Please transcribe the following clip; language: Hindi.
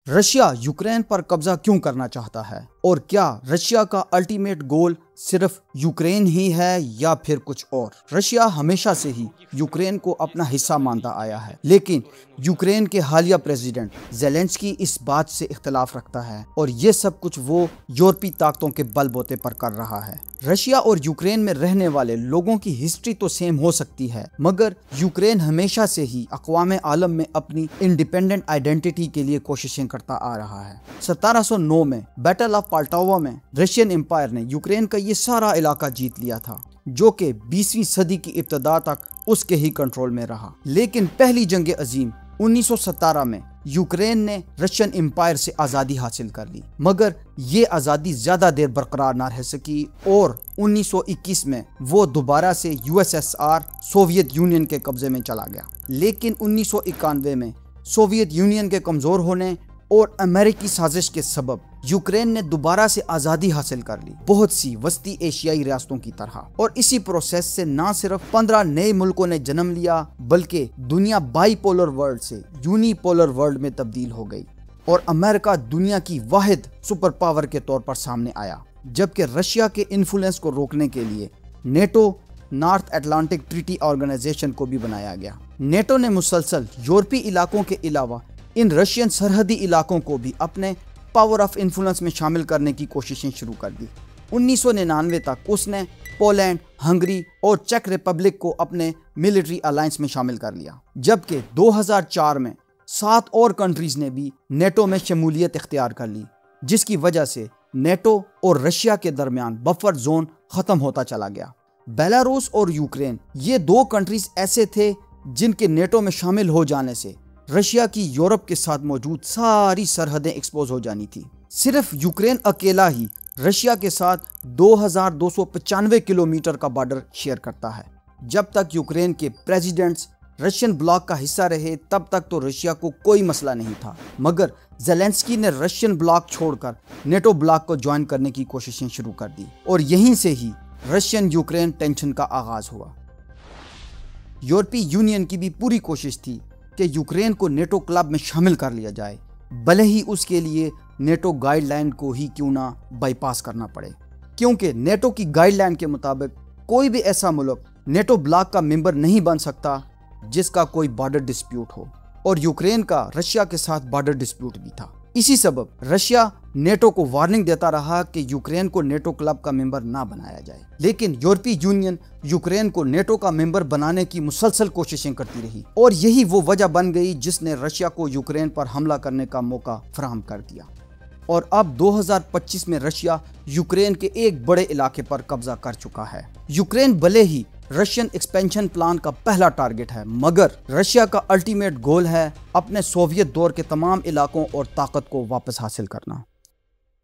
रशिया यूक्रेन पर कब्जा क्यों करना चाहता है और क्या रशिया का अल्टीमेट गोल सिर्फ यूक्रेन ही है या फिर कुछ और। रशिया हमेशा से ही यूक्रेन को अपना हिस्सा मानता आया है, लेकिन यूक्रेन के हालिया प्रेसिडेंट ज़ेलेंस्की इस बात से इख्तलाफ रखता है और ये सब कुछ वो यूरोपीय ताकतों के बलबूते पर कर रहा है। रशिया और यूक्रेन में रहने वाले लोगों की हिस्ट्री तो सेम हो सकती है, मगर यूक्रेन हमेशा से ही अक़वाम आलम में अपनी इंडिपेंडेंट आइडेंटिटी के लिए कोशिशें करता आ रहा है। 1709 में बैटल ऑफ पोल्टावा में रशियन एम्पायर ने यूक्रेन का ये सारा इलाका जीत लिया था, जो कि 20वीं सदी की इब्तदा तक उसके ही कंट्रोल में रहा। लेकिन पहली जंग अजीम 1917 में यूक्रेन ने रशियन एम्पायर से आज़ादी हासिल कर ली, मगर ये आज़ादी ज़्यादा देर बरकरार ना रह सकी और 1921 में वो दोबारा से यूएसएसआर सोवियत यूनियन के कब्जे में चला गया। लेकिन 1991 में सोवियत यूनियन के कमज़ोर होने और अमेरिकी साजिश के सबब यूक्रेन ने दोबारा से आज़ादी हासिल कर ली, बहुत सी वस्ती एशियाई रियासतों की तरह। और इसी प्रोसेस से न सिर्फ 15 नए मुल्कों ने जन्म लिया, बल्कि दुनिया बाईपोलर वर्ल्ड से यूनिपोलर वर्ल्ड में तब्दील हो गई और अमेरिका दुनिया की वाहिद सुपर पावर के तौर पर सामने आया। जबकि रशिया के इन्फ्लुएंस को रोकने के लिए NATO, North Atlantic Treaty Organisation को भी बनाया गया। नेटो ने मुसलसल यूरोपीय इलाकों के अलावा इन रशियन सरहदी इलाकों को भी अपने पावर ऑफ इन्फ्लुएंस में शामिल करने की कोशिशें शुरू कर दी। 1999 तक उसने पोलैंड, हंगरी और चेक रिपब्लिक को अपने मिलिट्री अलायंस में शामिल कर लिया, जबकि 2004 में 7 और कंट्रीज ने भी नेटो में शमूलियत इख्तियार कर ली, जिसकी वजह से नेटो और रशिया के दरमियान बफर जोन खत्म होता चला गया। बेलारूस और यूक्रेन ये 2 कंट्रीज ऐसे थे जिनके नेटो में शामिल हो जाने से रशिया की यूरोप के साथ मौजूद सारी सरहदें एक्सपोज हो जानी थी। सिर्फ यूक्रेन अकेला ही रशिया के साथ 2295 किलोमीटर का बॉर्डर शेयर करता है। जब तक यूक्रेन के प्रेसिडेंट्स रशियन ब्लॉक का हिस्सा रहे तब तक तो रशिया को कोई मसला नहीं था, मगर ज़ेलेंस्की ने रशियन ब्लॉक छोड़कर नेटो ब्लॉक को ज्वाइन करने की कोशिशें शुरू कर दी और यहीं से ही रशियन यूक्रेन टेंशन का आगाज हुआ। यूरोपीय यूनियन की भी पूरी कोशिश थी कि यूक्रेन को नेटो क्लब में शामिल कर लिया जाए, भले ही उसके लिए नेटो गाइडलाइन को ही क्यों ना बाईपास करना पड़े, क्योंकि नेटो की गाइडलाइन के मुताबिक कोई भी ऐसा मुल्क नेटो ब्लॉक का मेंबर नहीं बन सकता जिसका कोई बॉर्डर डिस्प्यूट हो, और यूक्रेन का रशिया के साथ बॉर्डर डिस्प्यूट भी था। इसी सबब रशिया नेटो को वार्निंग देता रहा कि यूक्रेन को नेटो क्लब का मेंबर ना बनाया जाए, लेकिन यूरोपीय यूनियन यूक्रेन को नेटो का मेंबर बनाने की मुसलसल कोशिशें करती रही और यही वो वजह बन गई जिसने रशिया को यूक्रेन पर हमला करने का मौका फराहम कर दिया। और अब 2025 में रशिया यूक्रेन के एक बड़े इलाके पर कब्जा कर चुका है। यूक्रेन भले ही रशियन एक्सपेंशन प्लान का पहला टारगेट है, मगर रशिया का अल्टीमेट गोल है अपने सोवियत दौर के तमाम इलाकों और ताकत को वापस हासिल करना।